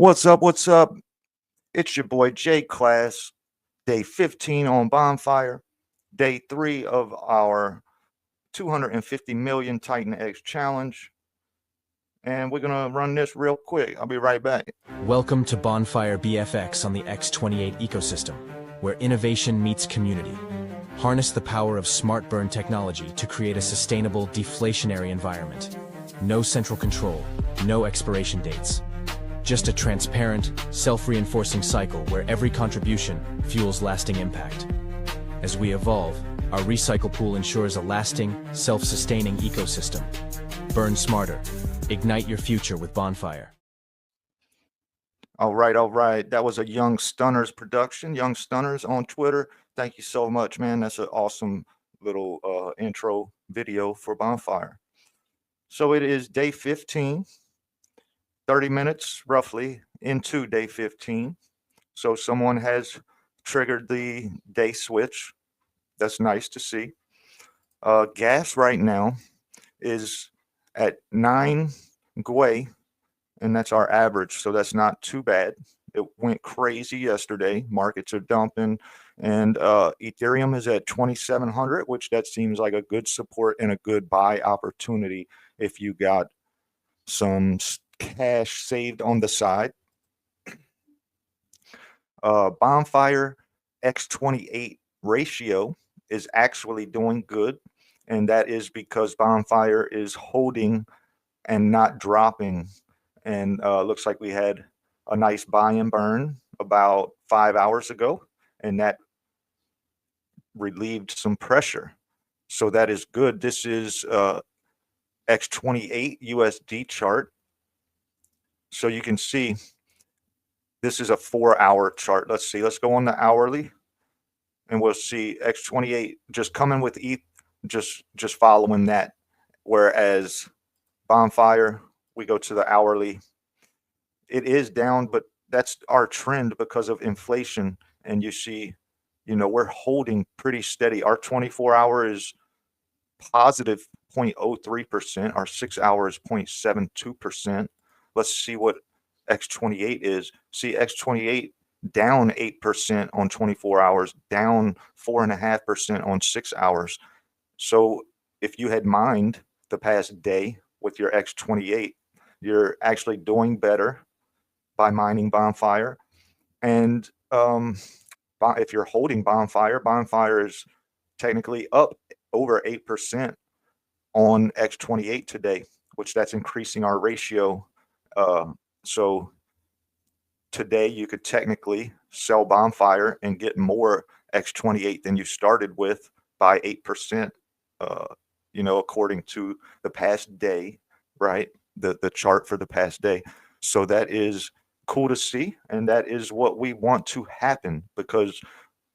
What's up? What's up? It's your boy J Class, day 15 on Bonfire, day 3 of our 250 million TitanX challenge. And we're going to run this real quick. I'll be right back. Welcome to Bonfire BFX on the X28 ecosystem, where innovation meets community. Harness the power of smart burn technology to create a sustainable, deflationary environment. No central control, no expiration dates. Just a transparent, self-reinforcing cycle where every contribution fuels lasting impact. As we evolve, our recycle pool ensures a lasting, self-sustaining ecosystem. Burn smarter. Ignite your future with Bonfire. All right. That was a Young Stunners production. Young Stunners on Twitter. Thank you so much, man. That's an awesome little intro video for Bonfire. So it is day 15. 30 minutes roughly into day 15. So someone has triggered the day switch. That's nice to see. Gas right now is at 9 Gwei, and that's our average. So that's not too bad. It went crazy yesterday. Markets are dumping, and Ethereum is at 2,700, which that seems like a good support and a good buy opportunity if you got some cash saved on the side. Bonfire X28 ratio is actually doing good, and that is because Bonfire is holding and not dropping. And looks like we had a nice buy and burn about 5 hours ago, and that relieved some pressure. So that is good. This is X28 USD chart. So you can see this is a 4-hour chart. Let's see. Let's go on the hourly, and we'll see X28 just coming with ETH, just following that. Whereas Bonfire, we go to the hourly. It is down, but that's our trend because of inflation. And you see, we're holding pretty steady. Our 24-hour is positive 0.03%. Our 6-hour is 0.72%. Let's see what X28 is. See, X28 down 8% on 24 hours, down 4.5% on 6 hours. So if you had mined the past day with your X28, you're actually doing better by mining Bonfire. And if you're holding Bonfire is technically up over 8% on X28 today, which that's increasing our ratio. So today you could technically sell Bonfire and get more X28 than you started with by 8%, according to the past day, right? The chart for the past day. So that is cool to see, and that is what we want to happen, because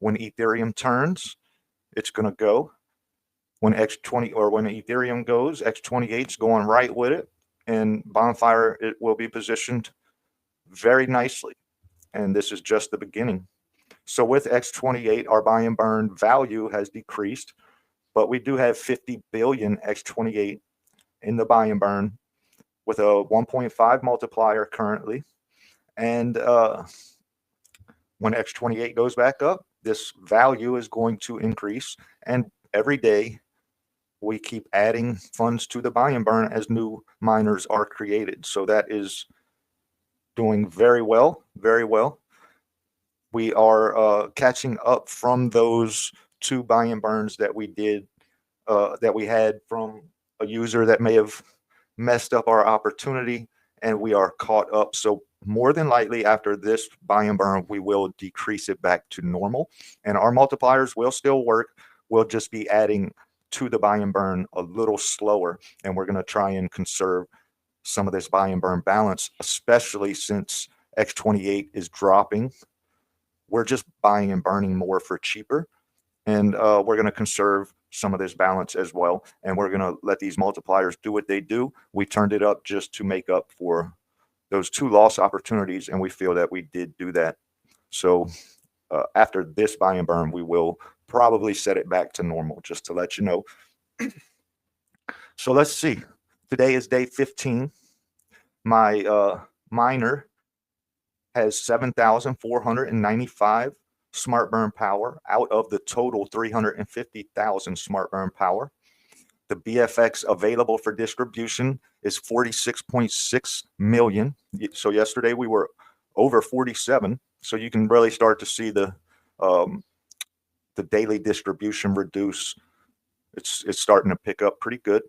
when Ethereum turns, it's going to go. When Ethereum goes, X28's going right with it. And Bonfire, it will be positioned very nicely. And this is just the beginning. So with X28, our buy and burn value has decreased, but we do have 50 billion X28 in the buy and burn with a 1.5 multiplier currently. And when X28 goes back up, this value is going to increase. And every day, we keep adding funds to the buy and burn as new miners are created. So that is doing very well, very well. We are catching up from those 2 buy and burns that we did, that we had from a user that may have messed up our opportunity, and we are caught up. So more than likely after this buy and burn, we will decrease it back to normal, and our multipliers will still work. We'll just be adding to the buy and burn a little slower, and we're going to try and conserve some of this buy and burn balance, especially since X28 is dropping. We're just buying and burning more for cheaper, and we're going to conserve some of this balance as well, and we're going to let these multipliers do what they do. We turned it up just to make up for those 2 loss opportunities, and we feel that we did do that. So after this buy and burn, we will probably set it back to normal, just to let you know. So let's see. Today is day 15. My miner has 7,495 smart burn power out of the total 350,000 smart burn power. The BFX available for distribution is 46.6 million. So yesterday we were over 47. So you can really start to see the daily distribution reduce. It's starting to pick up pretty good.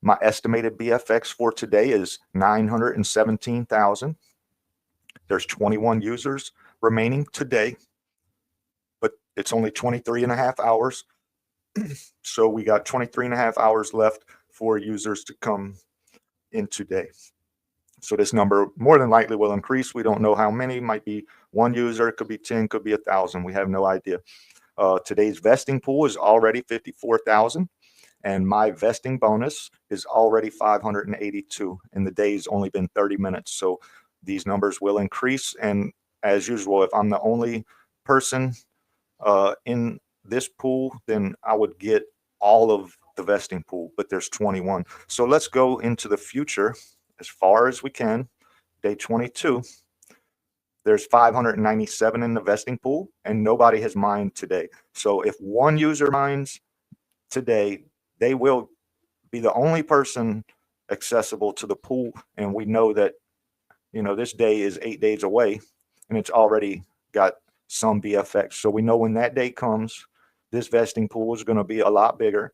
My estimated BFX for today is 917,000. There's 21 users remaining today, but it's only 23 and a half hours. So we got 23 and a half hours left for users to come in today. So this number more than likely will increase. We don't know how many. Might be one user, it could be 10, could be 1,000. We have no idea. Today's vesting pool is already 54,000, and my vesting bonus is already 582, and the day's only been 30 minutes. So these numbers will increase. And as usual, if I'm the only person in this pool, then I would get all of the vesting pool, but there's 21. So let's go into the future as far as we can. Day 22, there's 597 in the vesting pool, and nobody has mined today. So if one user mines today, they will be the only person accessible to the pool. And we know that, this day is 8 days away, and it's already got some BFX. So we know when that day comes, this vesting pool is going to be a lot bigger.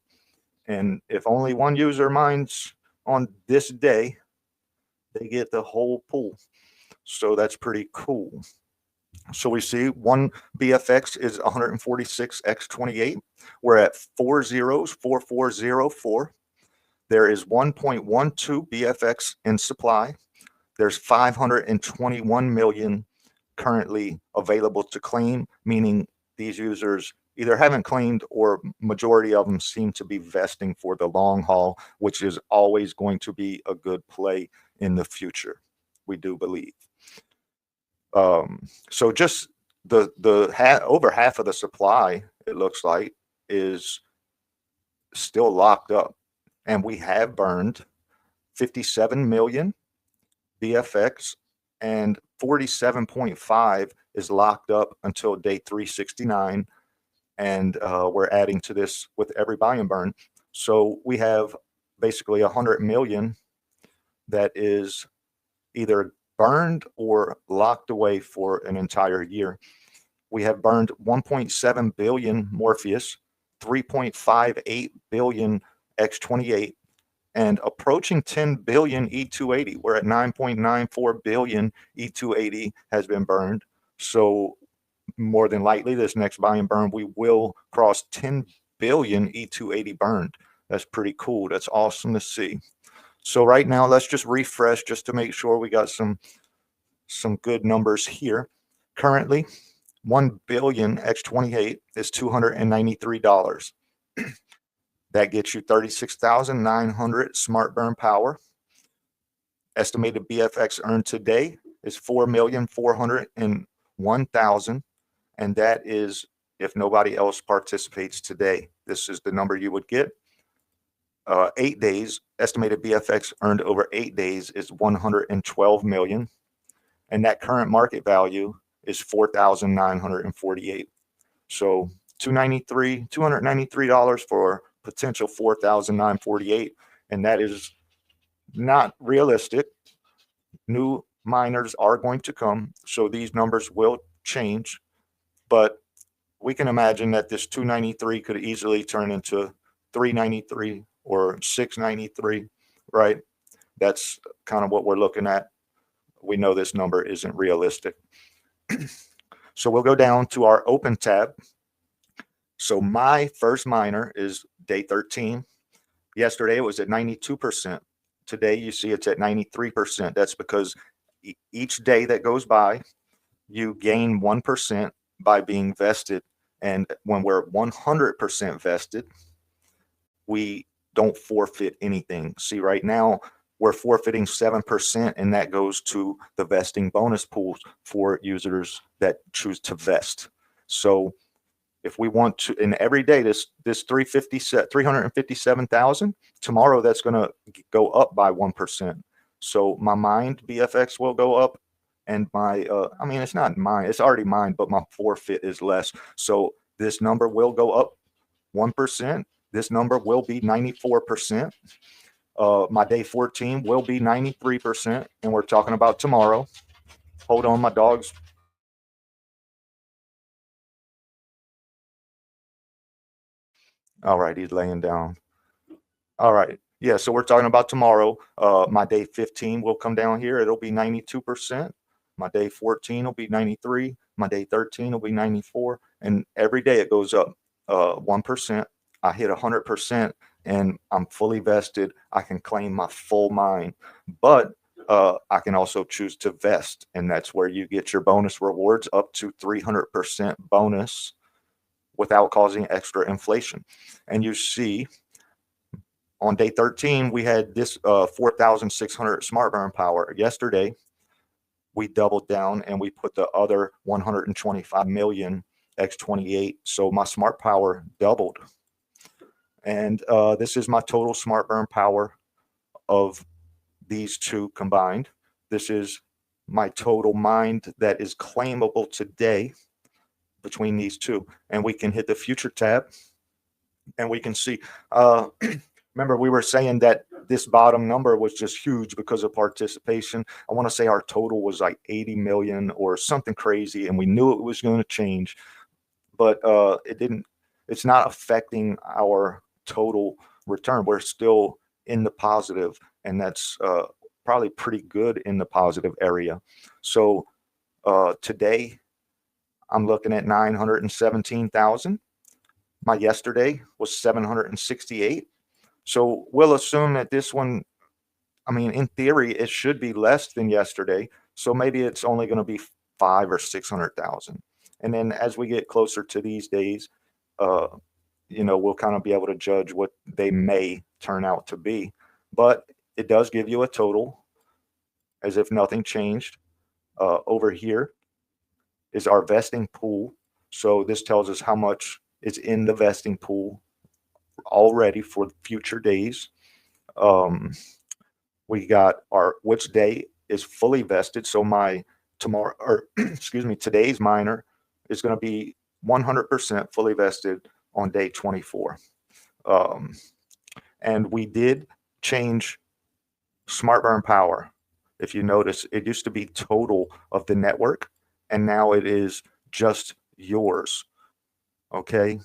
And if only one user mines on this day, they get the whole pool. So that's pretty cool. So we see one BFX is 146x28. We're at 4404. There is 1.12 BFX in supply. There's 521 million currently available to claim, meaning these users either haven't claimed or majority of them seem to be vesting for the long haul, which is always going to be a good play in the future, we do believe. So just over half of the supply, it looks like, is still locked up, and we have burned 57 million BFX, and 47.5 is locked up until day 369. And we're adding to this with every buy and burn. So we have basically 100 million that is either burned or locked away for an entire year. We have burned 1.7 billion Morpheus, 3.58 billion X28, and approaching 10 billion E280. We're at 9.94 billion E280 has been burned. So more than likely, this next buy and burn, we will cross 10 billion E280 burned. That's pretty cool. That's awesome to see. So right now, let's just refresh just to make sure we got some good numbers here. Currently, 1 billion X28 is $293. That gets you 36,900 smart burn power. Estimated BFX earned today is 4,401,000. And that is if nobody else participates today. This is the number you would get. 8 days, estimated BFX earned over 8 days is 112 million. And that current market value is 4,948. So $293 for potential 4,948. And that is not realistic. New miners are going to come, so these numbers will change. But we can imagine that this 293 could easily turn into 393 or 693, right? That's kind of what we're looking at. We know this number isn't realistic. So we'll go down to our open tab. So my first miner is day 13. Yesterday it was at 92%. Today you see it's at 93%. That's because each day that goes by, you gain 1% by being vested. And when we're 100% vested, we don't forfeit anything. See, right now we're forfeiting 7%, and that goes to the vesting bonus pools for users that choose to vest. So if we want to, and every day this 357,000, tomorrow that's going to go up by 1%. So my mined BFX will go up, and my, I mean, it's not mine, it's already mine, but my forfeit is less. So this number will go up 1%. This number will be 94%. My day 14 will be 93%. And we're talking about tomorrow. Hold on, my dog's. All right, he's laying down. All right. Yeah, so we're talking about tomorrow. My day 15 will come down here. It'll be 92%. My day 14 will be 93. My day 13 will be 94. And every day it goes up 1%. I hit 100% and I'm fully vested. I can claim my full mine, but I can also choose to vest. And that's where you get your bonus rewards up to 300% bonus without causing extra inflation. And you see, on day 13, we had this 4,600 smart burn power. Yesterday, we doubled down and we put the other 125 million X28. So my smart power doubled. And this is my total smart burn power of these two combined. This is my total mine that is claimable today between these two. And we can hit the future tab and we can see. Remember, we were saying that this bottom number was just huge because of participation. I want to say our total was like 80 million or something crazy, and we knew it was going to change, but it didn't. It's not affecting our total return. We're still in the positive, and that's probably pretty good in the positive area. So today, I'm looking at 917,000. My yesterday was 768. So we'll assume that this one, I mean, in theory, it should be less than yesterday. So maybe it's only going to be 5 or 600,000. And then as we get closer to these days, we'll kind of be able to judge what they may turn out to be. But it does give you a total as if nothing changed. Over here is our vesting pool. So this tells us how much is in the vesting pool already for future days. We got our which day is fully vested. So my tomorrow, or excuse me, today's miner is going to be 100% fully vested on day 24. And we did change smart burn power. If you notice, it used to be total of the network, and now it is just yours. Okay.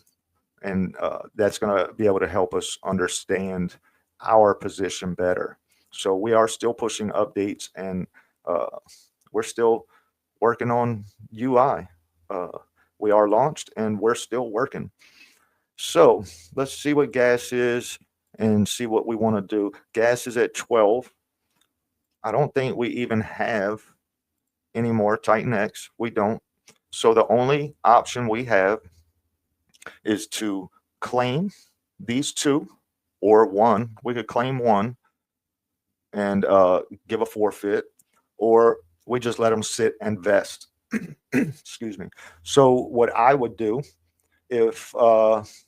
And that's going to be able to help us understand our position better. So we are still pushing updates, and we're still working on UI. We are launched, and we're still working. So let's see what gas is and see what we want to do. Gas is at 12. I don't think we even have any more TitanX. We don't. So the only option we have is to claim these two or one. We could claim one and give a forfeit, or we just let them sit and vest. Excuse me. So what I would do if let's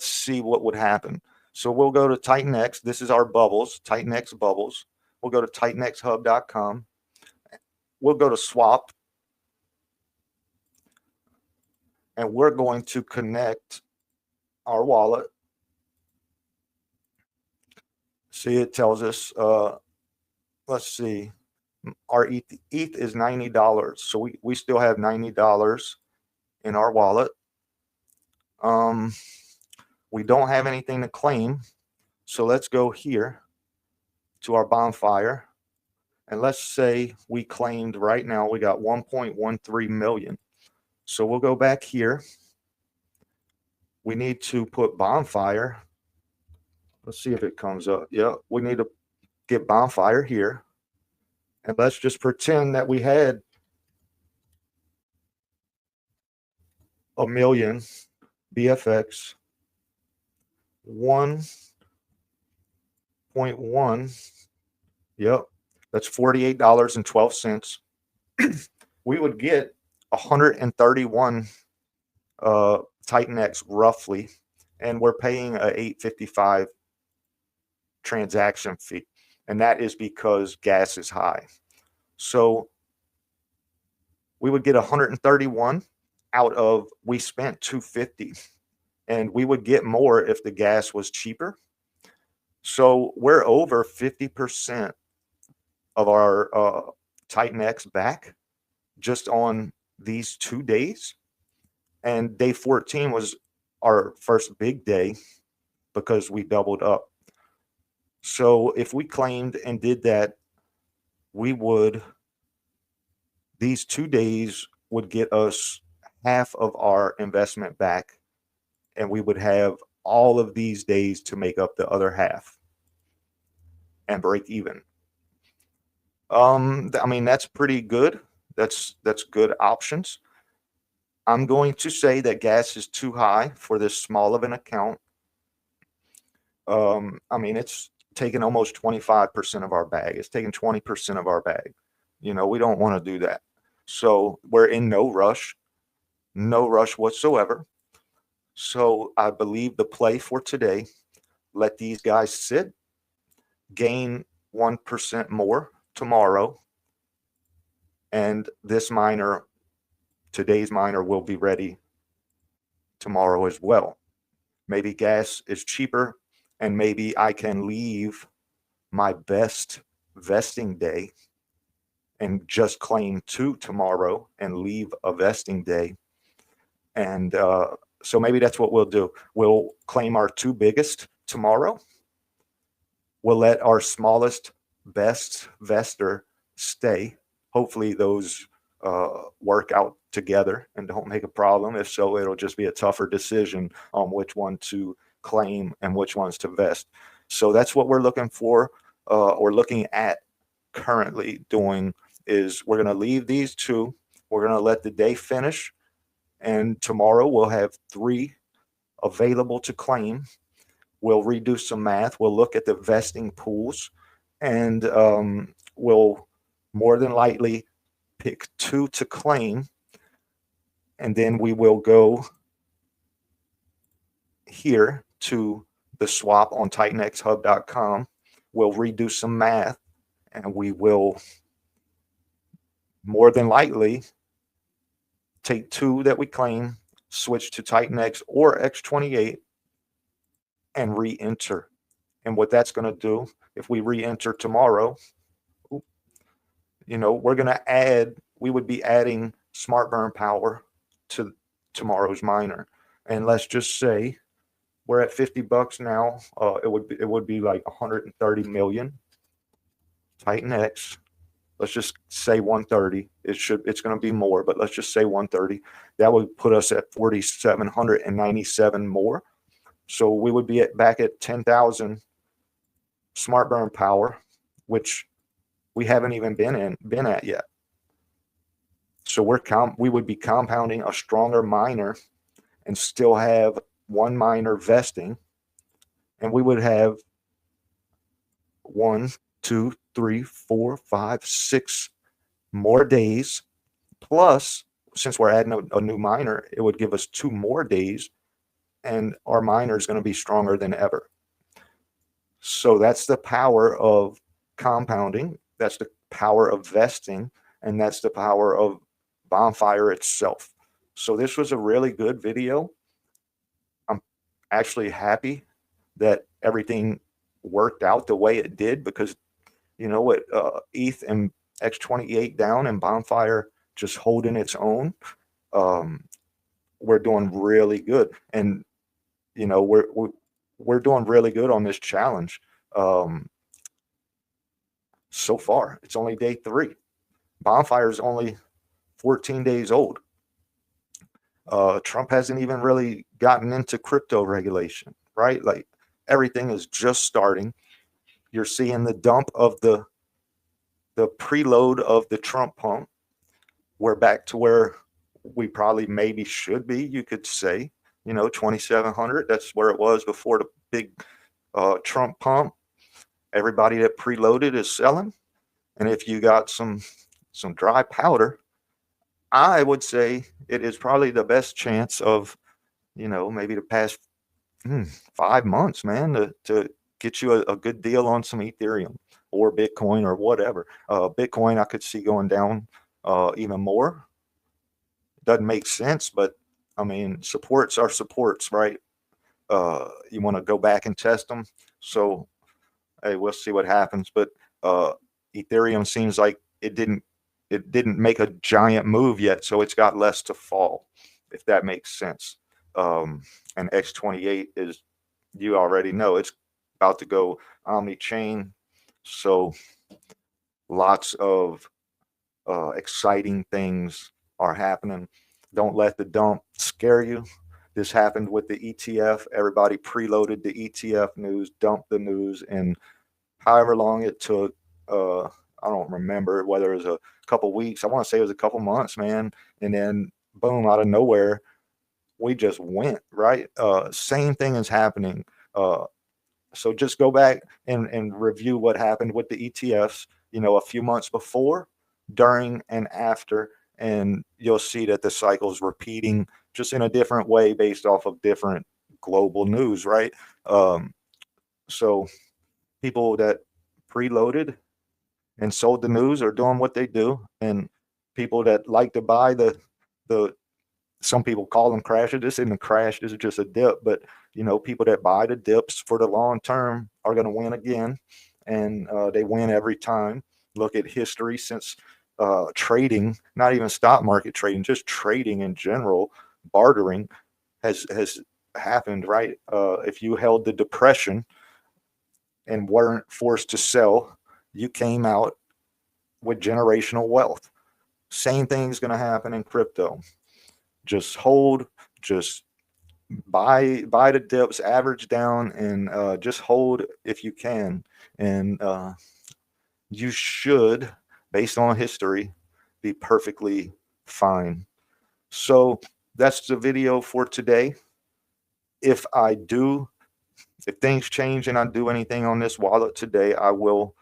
see what would happen. So we'll go to TitanX. This is our bubbles, TitanX bubbles. We'll go to TitanXHub.com. We'll go to swap, and we're going to connect our wallet. See, it tells us, let's see, our ETH is $90. So we still have $90 in our wallet. We don't have anything to claim. So let's go here to our Bonfire. And let's say we claimed right now, we got 1.13 million. So we'll go back here. We need to put Bonfire. Let's see if it comes up. Yeah, we need to get Bonfire here. And let's just pretend that we had a million BFX 1.1. Yep, that's $48.12. We would get 131 TitanX roughly, and we're paying a $8.55 transaction fee. and that is because gas is high. So we would get 131 out of, we spent 250, and we would get more if the gas was cheaper. So we're over 50% of our TitanX back just on these 2 days. And day 14 was our first big day because we doubled up. So if we claimed and did that, we would, these 2 days would get us half of our investment back, and we would have all of these days to make up the other half and break even. I mean, that's pretty good. That's good options. I'm going to say that gas is too high for this small of an account. I mean, it's taking almost 25% of our bag. It's taking 20% of our bag. You know, we don't want to do that. So we're in no rush whatsoever. So I believe the play for today, let these guys sit, gain 1% more tomorrow, and this miner, today's miner, will be ready tomorrow as well. Maybe gas is cheaper, and maybe I can leave my best vesting day and just claim 2 tomorrow and leave a vesting day. And so maybe that's what we'll do. We'll claim our 2 biggest tomorrow. We'll let our smallest, best vestor stay. Hopefully those work out together and don't make a problem. If so, it'll just be a tougher decision on which one to claim and which ones to vest. So that's what we're looking for, or looking at currently doing, is we're going to leave these 2. We're going to let the day finish, and tomorrow we'll have 3 available to claim. We'll redo some math. We'll look at the vesting pools, and we'll more than likely pick 2 to claim. And then we will go here to the swap on TitanXHub.com. We'll redo some math, and we will more than likely take 2 that we claim, switch to TitanX or X28, and re-enter. And what that's going to do, if we re-enter tomorrow, you know, we're going to add, we would be adding smart burn power to tomorrow's miner. And let's just say we're at $50 now. It would be like 130 million TitanX. Let's just say 130. It's going to be more, but let's just say 130. That would put us at 4,797 more. So we would be back at 10,000 smart burn power, which we haven't even been at yet. So we would be compounding a stronger miner and still have 1 miner vesting, and we would have 1, 2, 3, 4, 5, 6 more days. Plus, since we're adding a new miner, it would give us 2 more days, and our miner is going to be stronger than ever. So that's the power of compounding. That's the power of vesting, and that's the power of Bonfire itself. So this was a really good video. I'm actually happy that everything worked out the way it did, because, you know what, ETH and X28 down and Bonfire just holding its own. We're doing really good, and you know, we're doing really good on this challenge. So far, it's only day 3. Bonfire is only 14 days old. Trump hasn't even really gotten into crypto regulation, right? Like, everything is just starting. You're seeing the dump of the preload of the Trump pump. We're back to where we probably maybe should be, you could say. You know, 2,700. That's where it was before the big Trump pump. Everybody that preloaded is selling, and if you got some dry powder, I would say it is probably the best chance of, you know, maybe the past 5 months, man, to get you a good deal on some Ethereum. or Bitcoin or whatever. Bitcoin I could see going down even more. Doesn't make sense, but I mean, supports are supports, right? You want to go back and test them. So, hey, we'll see what happens. But Ethereum seems like it didn't make a giant move yet, so it's got less to fall, if that makes sense. And X28 is, you already know, it's about to go omni-chain. So lots of exciting things are happening. Don't let the dump scare you. This happened with the ETF. Everybody preloaded the ETF news, dumped the news, and however long it took, I don't remember whether it was a couple weeks. I want to say it was a couple months, man. And then boom, out of nowhere, we just went, right? Same thing is happening. So just go back and review what happened with the ETFs, a few months before, during, and after, and you'll see that the cycle's repeating just in a different way based off of different global news, right? So people that preloaded and sold the news are doing what they do, and people that like to buy the some people call them crashes. This isn't a crash, this is just a dip, but people that buy the dips for the long term are going to win again, and they win every time. Look at history since trading, not even stock market trading, just trading in general, bartering has happened, right? If you held the depression and weren't forced to sell, you came out with generational wealth. Same thing's going to happen in crypto. Just hold, just buy the dips, average down, and just hold if you can. And you should, based on history, be perfectly fine. So that's the video for today. If things change and I do anything on this wallet today, I will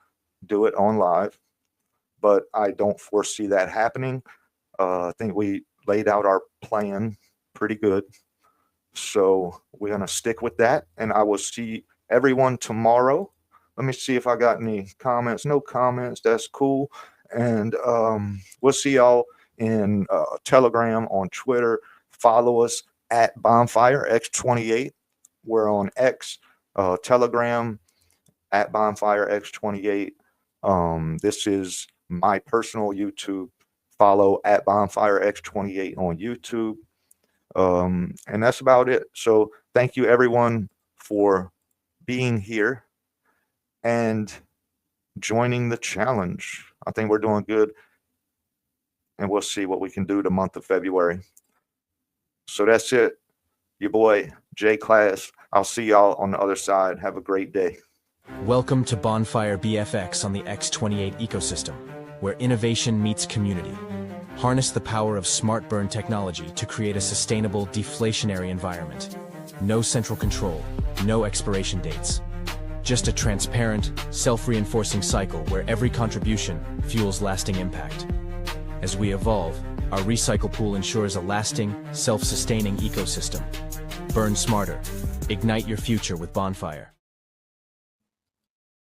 do it on live, but I don't foresee that happening. I think we laid out our plan pretty good, so we're going to stick with that, and I will see everyone tomorrow. Let me see if I got any comments. No comments. That's cool. And we'll see y'all in Telegram, on Twitter. Follow us at Bonfire.X28. We're on X, Telegram at Bonfire.X28. This is my personal YouTube. Follow at Bonfire.X28 on YouTube. And that's about it. So thank you everyone for being here and joining the challenge. I think we're doing good, and we'll see what we can do the month of February. So that's it. Your boy J Class. I'll see y'all on the other side. Have a great day. Welcome to Bonfire BFX on the X28 ecosystem, where innovation meets community. Harness the power of smart burn technology to create a sustainable, deflationary environment. No central control, no expiration dates. Just a transparent, self-reinforcing cycle where every contribution fuels lasting impact. As we evolve, our recycle pool ensures a lasting, self-sustaining ecosystem. Burn smarter. Ignite your future with Bonfire.